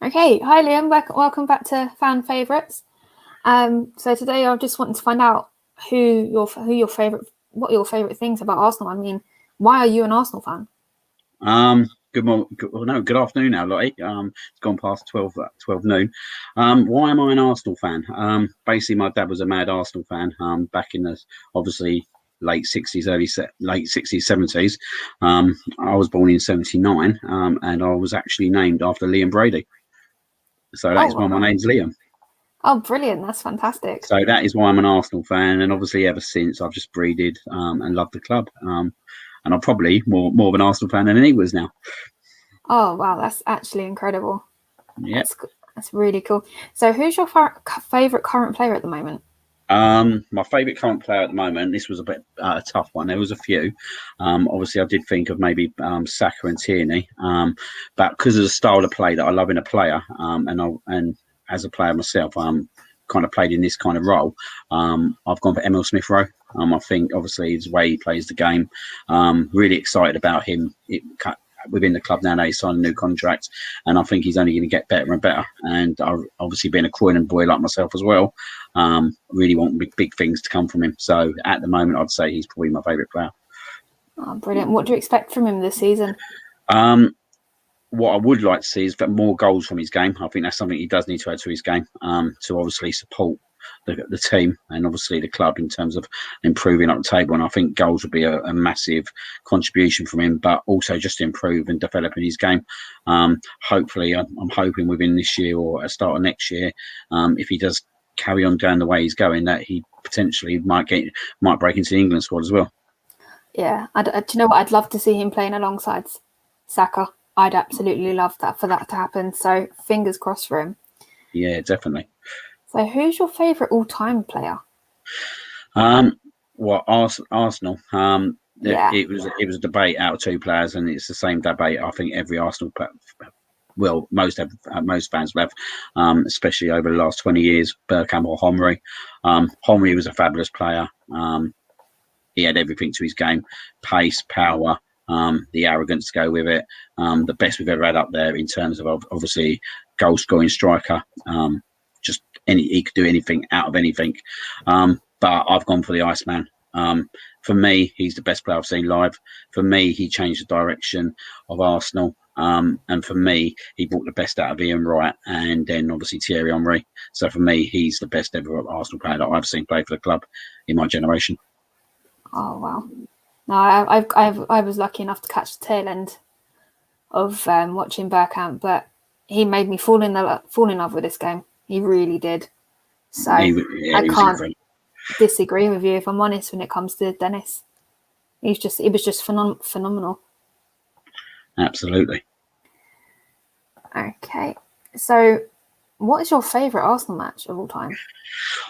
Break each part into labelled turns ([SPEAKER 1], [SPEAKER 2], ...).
[SPEAKER 1] Okay, hi Liam, welcome back to Fan Favourites. So today I just wanted to find out what your favourite things about Arsenal. I mean, why are you an Arsenal fan?
[SPEAKER 2] Good morning. Good afternoon now, Lottie. It's gone past 12 noon. Why am I an Arsenal fan? Basically, my dad was a mad Arsenal fan. Back in the obviously late 60s, late 60s, 70s. I was born in 79, and I was actually named after Liam Brady. So that
[SPEAKER 1] Oh,
[SPEAKER 2] is why my
[SPEAKER 1] wow.
[SPEAKER 2] name's Liam.
[SPEAKER 1] Oh, brilliant! That's fantastic.
[SPEAKER 2] So that is why I'm an Arsenal fan, and obviously ever since I've just breeded and loved the club. And I'm probably more of an Arsenal fan than he was now.
[SPEAKER 1] Oh, wow, that's actually incredible.
[SPEAKER 2] Yeah.
[SPEAKER 1] That's really cool. So, who's your favourite current player at the moment?
[SPEAKER 2] My favourite current player at the moment, this was a bit a tough one. There was a few. Obviously, I did think of maybe Saka and Tierney, but because of the style of play that I love in a player, and as a player myself, kind of played in this kind of role. I've gone for Emil Smith Rowe. I think obviously his way he plays the game. Really excited about him. Within the club now, he's signed a new contract, and I think he's only going to get better and better. And obviously, being a Croydon boy like myself as well, really want big things to come from him. So at the moment, I'd say he's probably my favourite player.
[SPEAKER 1] Oh, brilliant! What do you expect from him this season?
[SPEAKER 2] What I would like to see is more goals from his game. I think that's something he does need to add to his game to obviously support the team and obviously the club in terms of improving up the table. And I think goals would be a massive contribution from him, but also just to improve and developing his game. Hopefully, I'm hoping within this year or at the start of next year, if he does carry on down the way he's going, that he potentially might break into the England squad as well.
[SPEAKER 1] Yeah, do you know what? I'd love to see him playing alongside Saka. I'd absolutely love for that to happen. So fingers crossed for him.
[SPEAKER 2] Yeah, definitely.
[SPEAKER 1] So who's your favourite all-time player?
[SPEAKER 2] Arsenal.
[SPEAKER 1] Yeah.
[SPEAKER 2] It was a debate out of two players, and it's the same debate. I think every Arsenal most fans have, especially over the last 20 years, Bergkamp or Henry. Henry was a fabulous player. He had everything to his game: pace, power, the arrogance to go with it. The best we've ever had up there in terms of obviously goal scoring striker. He could do anything out of anything. But I've gone for the Iceman. For me, he's the best player I've seen live. For me, he changed the direction of Arsenal. And for me, he brought the best out of Ian Wright and then obviously Thierry Henry. So for me, he's the best ever Arsenal player that I've seen play for the club in my generation.
[SPEAKER 1] Oh wow! No, I was lucky enough to catch the tail end of watching Bergkamp, but he made me fall in love with this game. He really did. So I can't disagree with you if I'm honest when it comes to Dennis. It was just phenomenal.
[SPEAKER 2] Absolutely.
[SPEAKER 1] Okay, so what is your favourite Arsenal match of all time?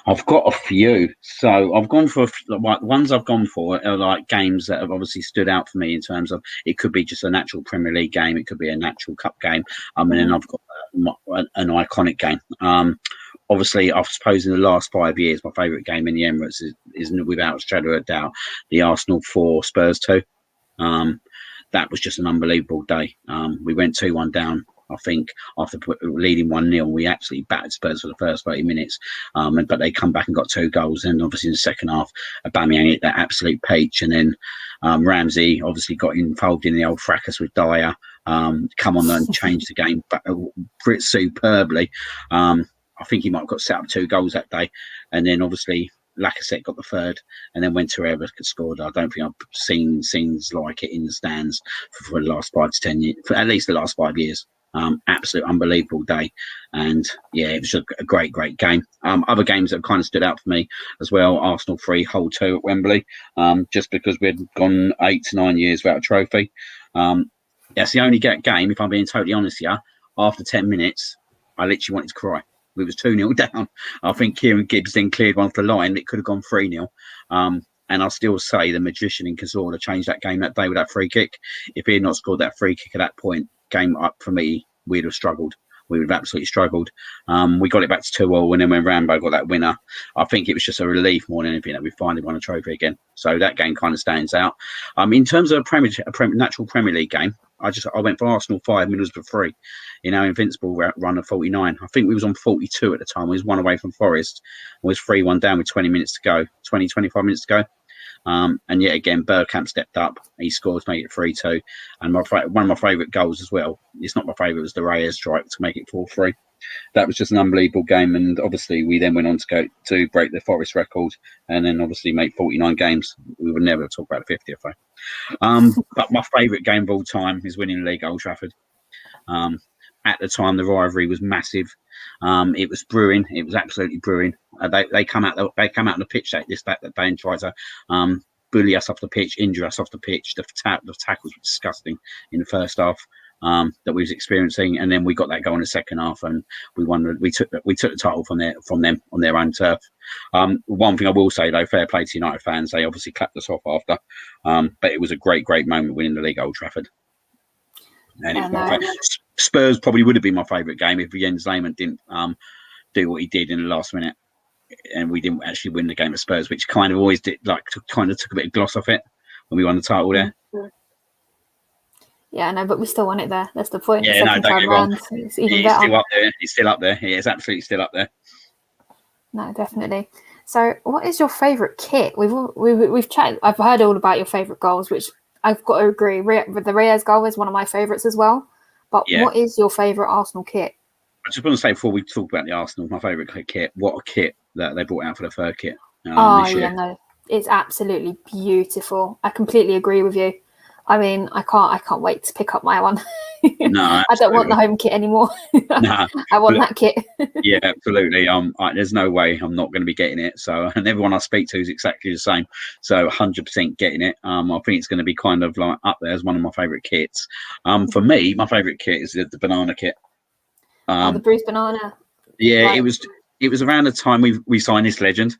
[SPEAKER 2] I've got a few. So I've gone for ones I've gone for are like games that have obviously stood out for me in terms of it could be just a natural Premier League game, it could be a natural cup game. And then I've got an iconic game. Obviously, I suppose in the last 5 years, my favourite game in the Emirates is without a shadow of a doubt the Arsenal 4 Spurs 2. That was just an unbelievable day. We went 2-1 down. I think after leading 1-0, we actually battered Spurs for the first 30 minutes. But they come back and got 2 goals. And obviously in the second half, Aubameyang hit that absolute peach. And then Ramsey obviously got involved in the old fracas with Dyer. Come on and change the game superbly. I think he might have got set up 2 goals that day. And then obviously Lacazette got the 3rd, and then when Torreira scored, I don't think I've seen scenes like it in the stands for the last 5 to 10 years, for at least the last 5 years. Absolute unbelievable day, and yeah, it was a great game. Other games that kind of stood out for me as well: Arsenal 3, Hull 2 at Wembley. Just because we had gone 8 to 9 years without a trophy. That's the only game, if I'm being totally honest here. After 10 minutes, I literally wanted to cry. We was 2-0 down. I think Kieran Gibbs then cleared one off the line. It could have gone 3-0. And I'll still say the magician in Cazorla changed that game that day with that free kick. If he had not scored that free kick at that point, game up for me, we'd have struggled. We would have absolutely struggled. We got it back to 2-2, and then when Rambo got that winner, I think it was just a relief more than anything that we finally won a trophy again. So that game kind of stands out. In terms of a natural Premier League game, I went for Arsenal 5, Middlesbrough 3 in our Invincible run of 49. I think we was on 42 at the time. We was 1 away from Forest. We was 3-1 down with 20 minutes to go, 25 minutes to go. And yet again, Bergkamp stepped up. He scored to make it 3-2. And one of my favourite goals as well. It's not my favourite. It was the Reyes strike to make it 4-3. That was just an unbelievable game. And obviously, we then went on to go to break the Forest record, and then obviously make 49 games. We would never talk about the 50th though. But my favourite game of all time is winning the league at Old Trafford. At the time, the rivalry was massive. It was brewing. It was absolutely brewing. They come out on the pitch that day and try to bully us off the pitch, injure us off the pitch. The tackles were disgusting in the first half that we was experiencing, and then we got that goal in the second half, and we won. We took the title from them on their own turf. One thing I will say though, fair play to United fans. They obviously clapped us off after, but it was a great moment winning the league at Old Trafford. And Spurs probably would have been my favourite game if Jens Lehmann didn't do what he did in the last minute, and we didn't actually win the game at Spurs, which kind of always did, kind of took a bit of gloss off it when we won the title there.
[SPEAKER 1] Yeah, no, but we still won it there. That's the point.
[SPEAKER 2] Yeah,
[SPEAKER 1] don't get me wrong. It's even better. Still up there.
[SPEAKER 2] He's still up there. He is absolutely still up there.
[SPEAKER 1] No, definitely. So, what is your favourite kit? We've chatted. I've heard all about your favourite goals, which I've got to agree. The Reyes goal is one of my favourites as well. But what is your favourite Arsenal kit?
[SPEAKER 2] I just want to say before we talk about the Arsenal, my favourite kit. What a kit that they brought out for the third kit. This year.
[SPEAKER 1] No, it's absolutely beautiful. I completely agree with you. I mean, I can't wait to pick up my one.
[SPEAKER 2] No,
[SPEAKER 1] I don't want the home kit anymore.
[SPEAKER 2] No,
[SPEAKER 1] I want that kit.
[SPEAKER 2] Yeah, absolutely. There's no way I'm not going to be getting it. So, and everyone I speak to is exactly the same. So, 100% getting it. I think it's going to be kind of like up there as one of my favourite kits. For me, my favourite kit is the banana kit.
[SPEAKER 1] The Bruce Banana.
[SPEAKER 2] Yeah, right. It was around the time we signed this legend.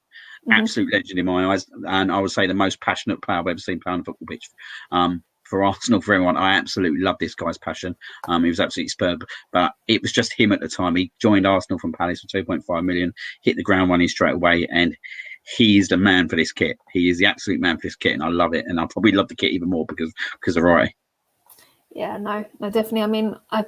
[SPEAKER 2] Absolute legend in my eyes, and I would say the most passionate player I've ever seen play on a football pitch. For Arsenal, for everyone, I absolutely love this guy's passion. He was absolutely superb, but it was just him at the time. He joined Arsenal from Palace for 2.5 million, hit the ground running straight away, and he is the man for this kit. He is the absolute man for this kit, and I love it. And I probably love the kit even more because of Roy.
[SPEAKER 1] Yeah, no, definitely. I mean, I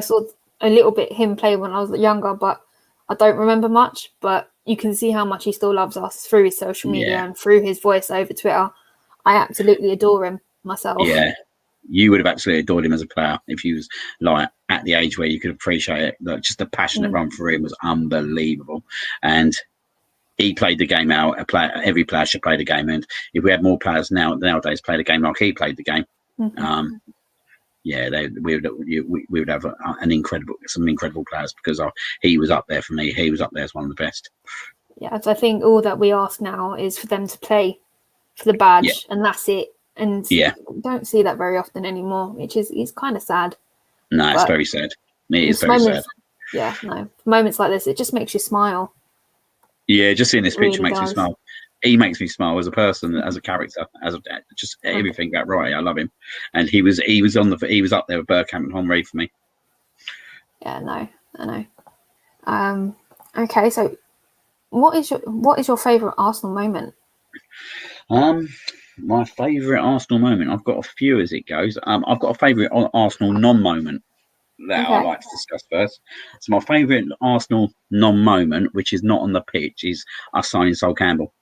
[SPEAKER 1] saw a little bit him play when I was younger, but I don't remember much. But you can see how much he still loves us through his social media and through his voice over Twitter. I absolutely adore him myself.
[SPEAKER 2] Yeah, you would have absolutely adored him as a player if he was like at the age where you could appreciate it. Like, just the passionate run for him was unbelievable, and he played the game out. Every player should play the game, and if we had more players nowadays play the game like he played the game, we would have some incredible players because he was up there for me. He was up there as one of the best.
[SPEAKER 1] Yeah, so I think all that we ask now is for them to play for the badge, and that's it. And we don't see that very often anymore, which is kind of sad.
[SPEAKER 2] No, it's very sad. It is very sad.
[SPEAKER 1] Yeah, no. Moments like this, it just makes you smile.
[SPEAKER 2] Yeah, just seeing this picture
[SPEAKER 1] really
[SPEAKER 2] makes me smile. He makes me smile as a person, as a character, just everything that right. I love him, and he was up there with Bergkamp and Henry for me.
[SPEAKER 1] Yeah, no, I know. Okay, so what is your favourite Arsenal moment?
[SPEAKER 2] My favourite Arsenal moment. I've got a few as it goes. I've got a favourite Arsenal non-moment that I'd like to discuss first. So my favourite Arsenal non-moment, which is not on the pitch, is us signing Sol Campbell.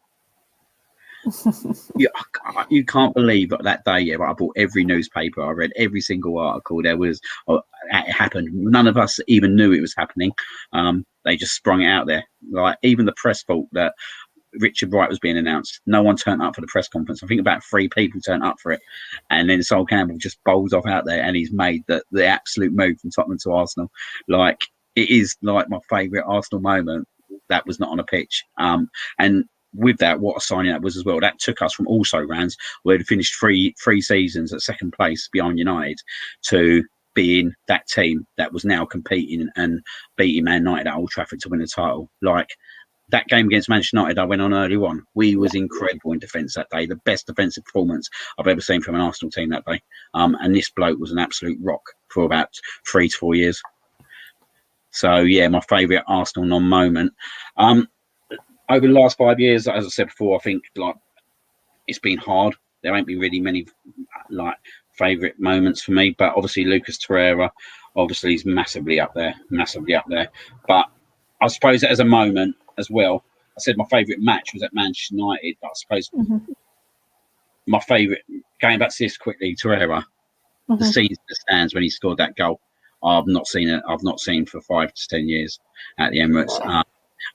[SPEAKER 2] You can't believe that day. I bought every newspaper. I read every single article. It happened. None of us even knew it was happening. They just sprung it out there. Like even the press thought that Richard Wright was being announced. No one turned up for the press conference. I think about 3 people turned up for it, and then Sol Campbell just bowls off out there, and he's made the absolute move from Tottenham to Arsenal. Like it is like my favourite Arsenal moment. That was not on a pitch. And with that, what a signing that was as well. That took us from also Rans, where we'd finished three seasons at second place behind United, to being that team that was now competing and beating Man United at Old Trafford to win the title. Like that game against Manchester United, I went on early on. We was incredible in defence that day. The best defensive performance I've ever seen from an Arsenal team that day. And this bloke was an absolute rock for about 3 to 4 years. So yeah, my favourite Arsenal non-moment. Over the last 5 years, as I said before, I think like it's been hard. There ain't been really many like favourite moments for me. But obviously, Lucas Torreira, obviously, is massively up there. But I suppose as a moment as well, I said my favourite match was at Manchester United. But I suppose my favourite, going back to this quickly, Torreira, the scene that stands when he scored that goal. I've not seen it. I've not seen for 5 to 10 years at the Emirates.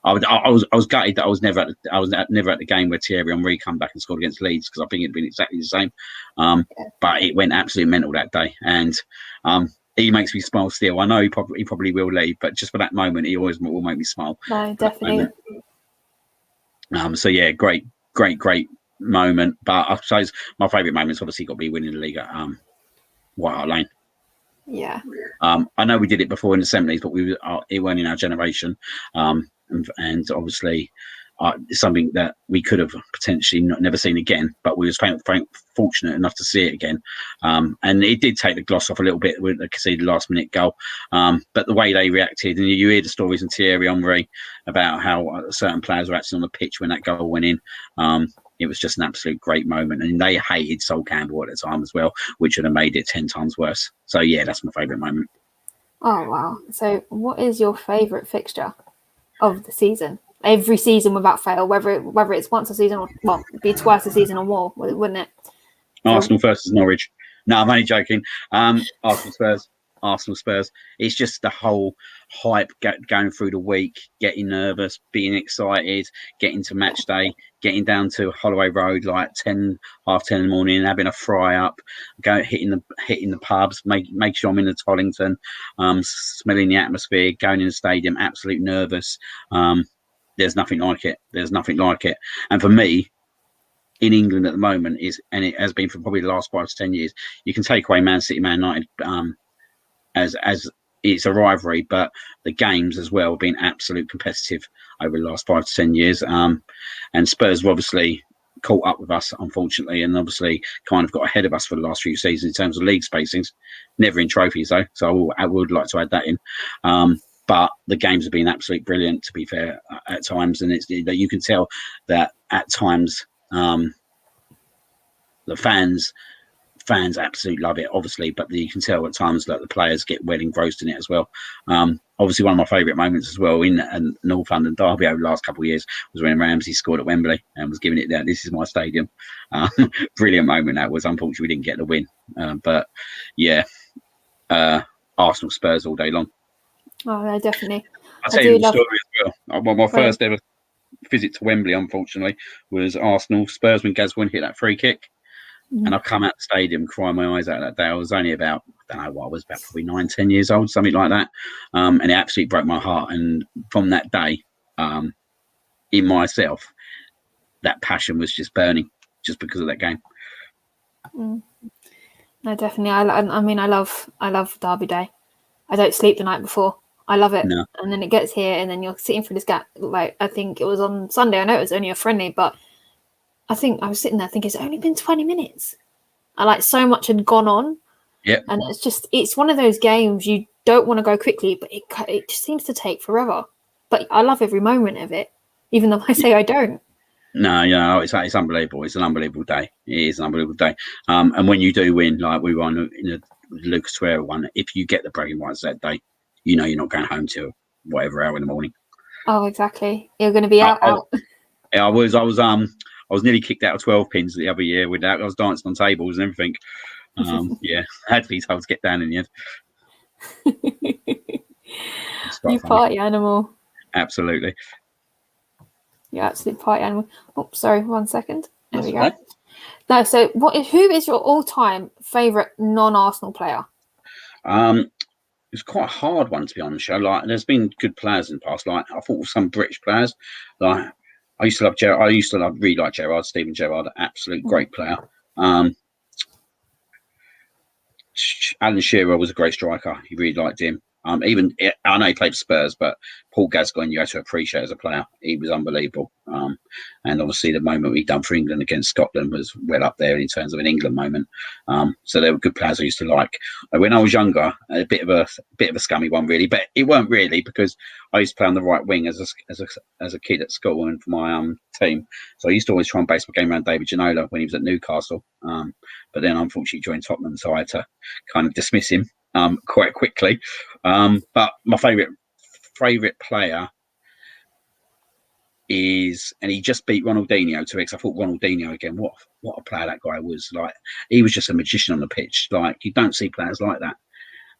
[SPEAKER 2] I was gutted that I was never at the game where Thierry Henry come back and scored against Leeds, because I think it'd been exactly the same. But it went absolutely mental that day, and he makes me smile still. I know he probably will leave, but just for that moment, he always will make me smile.
[SPEAKER 1] No, definitely.
[SPEAKER 2] So yeah, great moment. But I suppose my favourite moment's obviously got to be winning the league at White Hart Lane.
[SPEAKER 1] Yeah.
[SPEAKER 2] I know we did it before in the 70s, but it weren't in our generation. And obviously, it's something that we could have potentially never seen again, but we was fortunate enough to see it again. And it did take the gloss off a little bit with the conceded last-minute goal. But the way they reacted, and you hear the stories from Thierry Henry about how certain players were actually on the pitch when that goal went in. It was just an absolute great moment, and they hated Sol Campbell at the time as well, which would have made it 10 times worse. So yeah, that's my favourite moment.
[SPEAKER 1] Oh wow! So, what is your favourite fixture of the season? Every season without fail, whether it's once a season or it'd be twice a season or more, wouldn't it?
[SPEAKER 2] Arsenal versus Norwich. No, I'm only joking. Arsenal Spurs. It's just the whole hype going through the week, getting nervous, being excited, getting to match day, getting down to Holloway Road like 10:30 in the morning, having a fry up, hitting the pubs, make sure I'm in the Tollington, smelling the atmosphere, going in the stadium, absolute nervous. There's nothing like it. And for me, in England at the moment and it has been for probably the last 5 to 10 years, you can take away Man City, Man United, as it's a rivalry, but the games as well have been absolute competitive over the last 5 to 10 years. And Spurs have obviously caught up with us, unfortunately, and obviously kind of got ahead of us for the last few seasons in terms of league spacings. Never in trophies though, so I would like to add that in. But the games have been absolutely brilliant, to be fair, at times, and it's that you can tell that at times the fans absolutely love it, obviously, but you can tell at times that the players get well engrossed in it as well. Obviously, one of my favourite moments as well in North London derby over the last couple of years was when Ramsey scored at Wembley and was giving it there. This is my stadium. Brilliant moment that was. Unfortunately, we didn't get the win, but yeah, Arsenal Spurs all day long.
[SPEAKER 1] Oh, no, definitely.
[SPEAKER 2] I'll tell you the story as well. My first ever visit to Wembley, unfortunately, was Arsenal Spurs when Gazwin hit that free kick. And I come out the stadium crying my eyes out that day. I was only about, I don't know what I was, about probably 9, 10 years old, something like that. And it absolutely broke my heart. And from that day, in myself, that passion was just burning just because of that game.
[SPEAKER 1] No, definitely. I mean, I love Derby Day. I don't sleep the night before. I love it.
[SPEAKER 2] No.
[SPEAKER 1] And then it gets here, and then you're sitting through this gap. Like, I think it was on Sunday. I know it was only a friendly, but I think I was sitting there thinking it's only been 20 minutes. And like so much had gone on.
[SPEAKER 2] Yeah.
[SPEAKER 1] And it's one of those games you don't want to go quickly, but it just seems to take forever. But I love every moment of it, even though I say I don't.
[SPEAKER 2] No, it's unbelievable. It's an unbelievable day. It is an unbelievable day. And when you do win, like we won in the Lucas Torreira one, if you get the bragging rights that day, you know you're not going home till whatever hour in the morning.
[SPEAKER 1] Oh, exactly. You're going to be out.
[SPEAKER 2] I was nearly kicked out of 12 pins the other year with that. I was dancing on tables and everything. Yeah, I had to be told to get down in the end.
[SPEAKER 1] You party animal.
[SPEAKER 2] Absolutely.
[SPEAKER 1] You're absolute party animal. Oh, sorry, 1 second. There we go. No, so who is your all-time favourite non-Arsenal player?
[SPEAKER 2] It's quite a hard one, to be honest. Like, there's been good players in the past. Like, I thought some British players. Like, I used to love Gerrard. Really like Gerrard, Steven Gerrard, absolute great player. Alan Shearer was a great striker. He really liked him. Even I know he played for Spurs, but Paul Gascoigne, you had to appreciate as a player. He was unbelievable. And obviously, the moment he done for England against Scotland was well up there in terms of an England moment. So they were good players I used to like. When I was younger, a bit of a scummy one, really, but it weren't really because I used to play on the right wing as a kid at school and for my team. So I used to always try and base my game around David Ginola when he was at Newcastle. But then unfortunately he joined Tottenham, so I had to kind of dismiss him quite quickly. But my favourite player is, and he just beat Ronaldinho to X. I thought Ronaldinho again. What a player that guy was! Like, he was just a magician on the pitch. Like, you don't see players like that.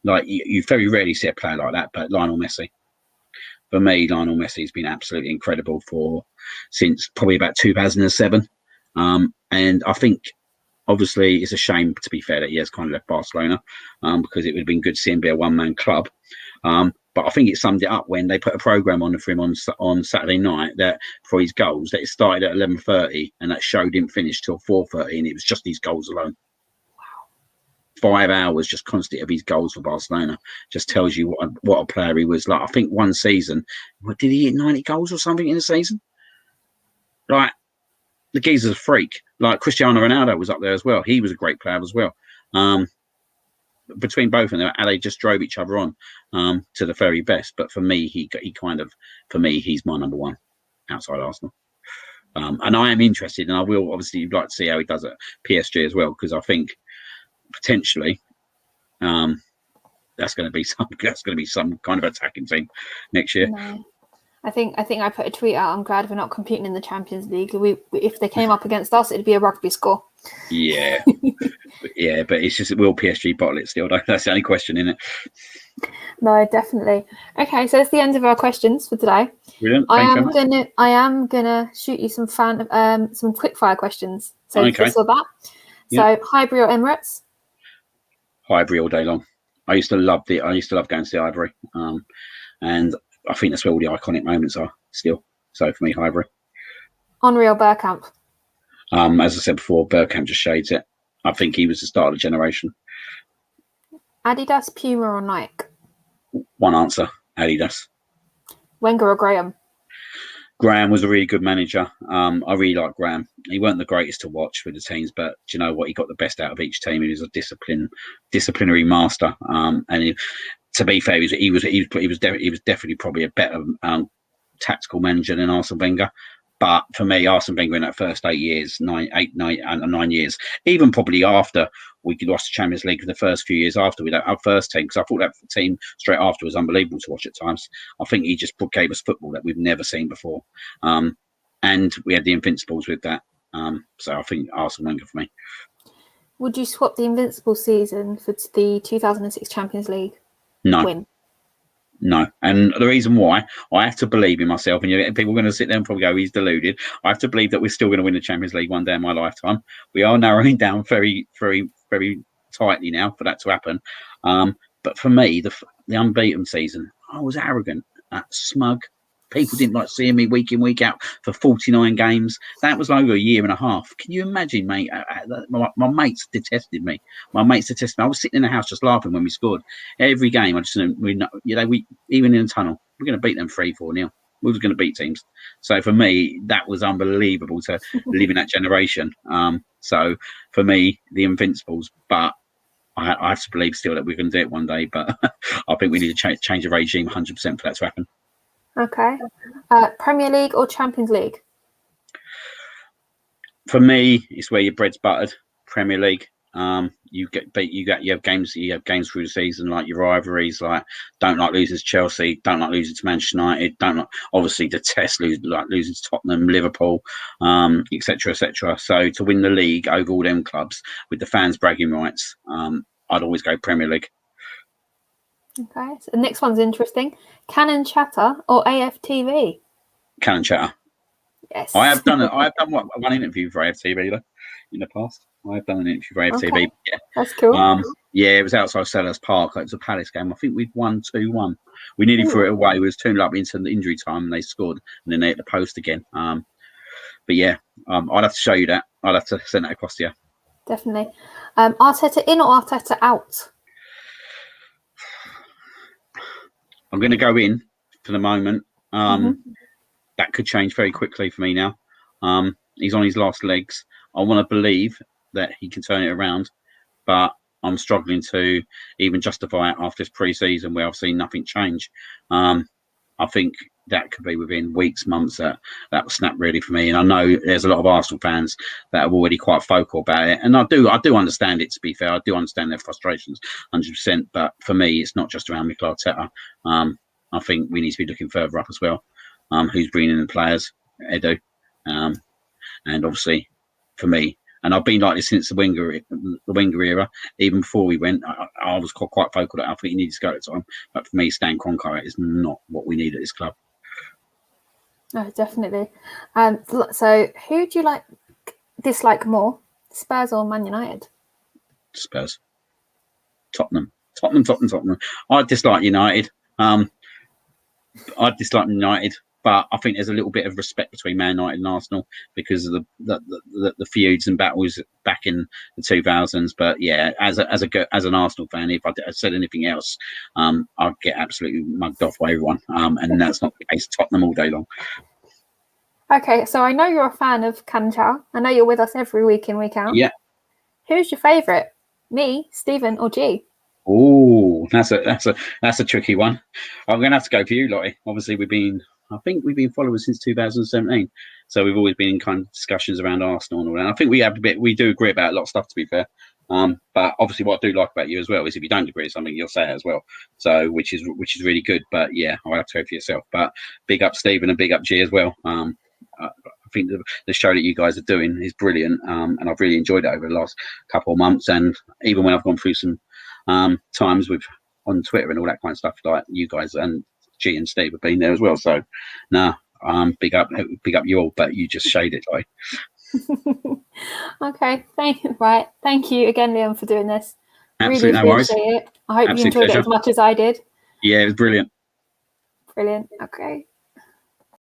[SPEAKER 2] Like, you very rarely see a player like that. But Lionel Messi, for me, Lionel Messi has been absolutely incredible since probably about 2007. And I think, obviously, it's a shame, to be fair, that he has kind of left Barcelona, because it would have been good to see him be a one-man club. But I think it summed it up when they put a programme on for him on Saturday night that for his goals, that it started at 11:30 and that show didn't finish till 4:30, and it was just his goals alone. Wow. 5 hours just constant of his goals for Barcelona. Just tells you what a player he was. Like, I think one season, did he hit 90 goals or something in a season? Like, the geezer's a freak. Like, Cristiano Ronaldo was up there as well. He was a great player as well. Between both of them, they just drove each other on to the very best. But for me, he's my number one outside Arsenal. And I am interested, and I will obviously like to see how he does at PSG as well, because I think potentially that's going to be some kind of attacking team next year.
[SPEAKER 1] No. I think I put a tweet out. I'm glad we're not competing in the Champions League. If they came up against us, it'd be a rugby score.
[SPEAKER 2] Yeah, yeah, but it's just, will PSG bottle it still? That's the only question, isn't it?
[SPEAKER 1] No, definitely. Okay, so it's the end of our questions for today.
[SPEAKER 2] Brilliant.
[SPEAKER 1] I am gonna shoot you some quick fire questions. So
[SPEAKER 2] okay.
[SPEAKER 1] this or that. So Highbury or Emirates?
[SPEAKER 2] Highbury all day long. I used to love going to the Highbury, and I think that's where all the iconic moments are still. So for me, Highbury.
[SPEAKER 1] Henry or Bergkamp?
[SPEAKER 2] As I said before, Bergkamp just shades it. I think he was the start of the generation.
[SPEAKER 1] Adidas, Puma or Nike?
[SPEAKER 2] One answer, Adidas.
[SPEAKER 1] Wenger or Graham?
[SPEAKER 2] Graham was a really good manager. I really like Graham. He weren't the greatest to watch with the teams, but do you know what? He got the best out of each team. He was a disciplinary master. And to be fair, he was definitely probably a better tactical manager than Arsene Wenger. But for me, Arsene Wenger in that first 9 years, even probably after we lost the Champions League for the first few years after we had our first team, because I thought that team straight after was unbelievable to watch at times. I think he just gave us football that we've never seen before. And we had the Invincibles with that. So I think Arsene Wenger for me.
[SPEAKER 1] Would you swap the Invincible season for the 2006 Champions League win?
[SPEAKER 2] No. And the reason why, I have to believe in myself, and people are going to sit there and probably go, he's deluded. I have to believe that we're still going to win the Champions League one day in my lifetime. We are narrowing down very, very, very tightly now for that to happen. But for me, the unbeaten season, I was arrogant, smug. People didn't like seeing me week in, week out for 49 games. That was over a year and a half. Can you imagine, mate? My mates detested me. I was sitting in the house just laughing when we scored. Every game, we even in the tunnel, we're going to beat them 3-4-0. We were going to beat teams. So for me, that was unbelievable to live in that generation. So for me, the Invincibles, but I have to believe still that we're going to do it one day. But I think we need to change the regime 100% for that to happen.
[SPEAKER 1] Okay. Premier League or Champions League?
[SPEAKER 2] For me, it's where your bread's buttered. Premier League. You have games through the season, like your rivalries, like don't like losing to Chelsea, don't like losing to Manchester United, obviously detest losing to Tottenham, Liverpool, etc. So to win the league over all them clubs with the fans' bragging rights, I'd always go Premier League.
[SPEAKER 1] Okay, so the next one's interesting. Canon Chatter or AFTV?
[SPEAKER 2] Canon Chatter.
[SPEAKER 1] Yes.
[SPEAKER 2] I have done one interview for AFTV though in the past. I have done an interview for AFTV.
[SPEAKER 1] Okay.
[SPEAKER 2] Yeah.
[SPEAKER 1] That's cool.
[SPEAKER 2] Yeah, it was outside Sellers Park. It was a Palace game. I think we'd won 2-1. We nearly threw it away. We was 2-0 up into the injury time, and they scored, and then they hit the post again. But yeah, I'd have to show you that. I'd have to send that across to you.
[SPEAKER 1] Definitely. Arteta in or Arteta out?
[SPEAKER 2] I'm going to go in for the moment. That could change very quickly for me now. He's on his last legs. I want to believe that he can turn it around, but I'm struggling to even justify it after this pre-season where I've seen nothing change. I think that could be within weeks, months that will snap really for me. And I know there's a lot of Arsenal fans that are already quite vocal about it. And I do understand it, to be fair. I do understand their frustrations 100%. But for me, it's not just around Mikel Arteta. I think we need to be looking further up as well. Who's bringing in the players? Edu. And obviously, for me, and I've been like this since the Wenger era. Even before we went, I was quite vocal that I think he needs to go at the time. But for me, Stan Kroenke is not what we need at this club.
[SPEAKER 1] Oh, definitely. So who do you dislike more, Spurs or Man United?
[SPEAKER 2] Spurs. Tottenham. I dislike United. But I think there's a little bit of respect between Man United and Arsenal because of the feuds and battles back in the 2000s. But yeah, as an Arsenal fan, if I said anything else, I'd get absolutely mugged off by everyone. And that's not the case. Tottenham all day long.
[SPEAKER 1] Okay, so I know you're a fan of Kanchal. I know you're with us every week in, week out.
[SPEAKER 2] Yeah.
[SPEAKER 1] Who's your favourite? Me, Stephen, or G?
[SPEAKER 2] Oh, that's a tricky one. I'm going to have to go for you, Lottie. Obviously, I think we've been followers since 2017, so we've always been in kind of discussions around Arsenal and all that. I think we do agree about a lot of stuff, to be fair. But obviously, what I do like about you as well is if you don't agree with something, you'll say it as well. So, which is really good. But yeah, I'll have to go for yourself. But big up Stephen and big up G as well. I think the show that you guys are doing is brilliant, and I've really enjoyed it over the last couple of months. And even when I've gone through some times on Twitter and all that kind of stuff, like you guys and G and Steve have been there as well. So, big up you all. But you just shade it, like.
[SPEAKER 1] Okay, thank you again, Liam, for doing this.
[SPEAKER 2] Absolutely,
[SPEAKER 1] really appreciate it. I hope you enjoyed it as much as I did.
[SPEAKER 2] Yeah, it was brilliant.
[SPEAKER 1] Brilliant. Okay.